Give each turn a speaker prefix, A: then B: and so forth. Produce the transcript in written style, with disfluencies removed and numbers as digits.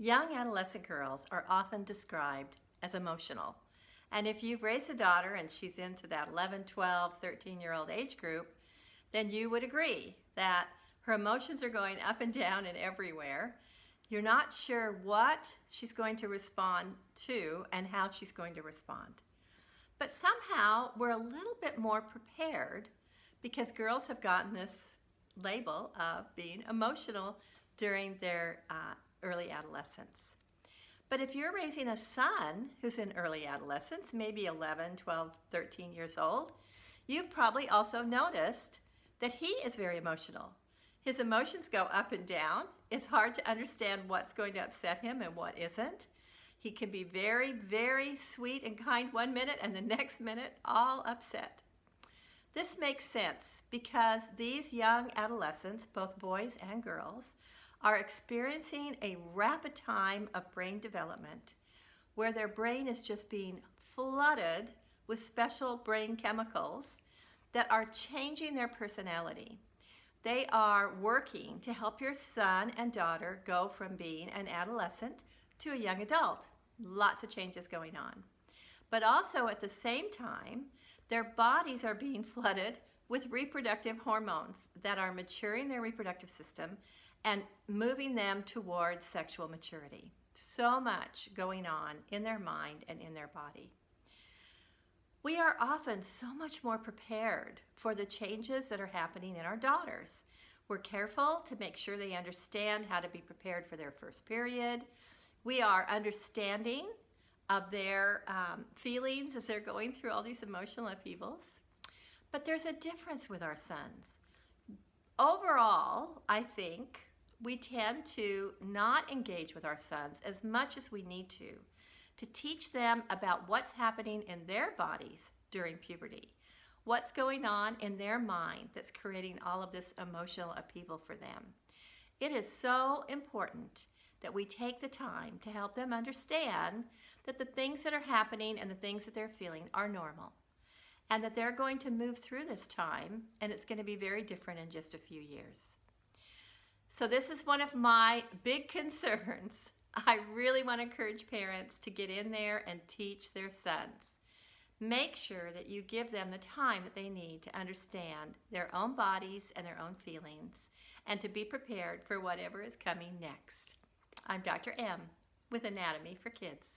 A: Young adolescent girls are often described as emotional. And if you've raised a daughter and she's into that 11, 12, 13-year-old age group, then you would agree that her emotions are going up and down and everywhere. You're not sure what she's going to respond to and how she's going to respond. But somehow we're a little bit more prepared because girls have gotten this label of being emotional during their early adolescence. But if you're raising a son who's in early adolescence, maybe 11, 12, 13 years old, you've probably also noticed that he is very emotional. His emotions go up and down. It's hard to understand what's going to upset him and what isn't. He can be very, very sweet and kind one minute and the next minute all upset. This makes sense because these young adolescents, both boys and girls, are experiencing a rapid time of brain development where their brain is just being flooded with special brain chemicals that are changing their personality. They are working to help your son and daughter go from being an adolescent to a young adult. Lots of changes going on. But also at the same time, their bodies are being flooded with reproductive hormones that are maturing their reproductive system and moving them towards sexual maturity. So much going on in their mind and in their body. We are often so much more prepared for the changes that are happening in our daughters. We're careful to make sure they understand how to be prepared for their first period. We are understanding of their feelings as they're going through all these emotional upheavals. But there's a difference with our sons. Overall, I think we tend to not engage with our sons as much as we need to teach them about what's happening in their bodies during puberty, what's going on in their mind that's creating all of this emotional upheaval for them. It is so important that we take the time to help them understand that the things that are happening and the things that they're feeling are normal, and that they're going to move through this time, and it's going to be very different in just a few years. So this is one of my big concerns. I really want to encourage parents to get in there and teach their sons. Make sure that you give them the time that they need to understand their own bodies and their own feelings and to be prepared for whatever is coming next. I'm Dr. M with Anatomy for Kids.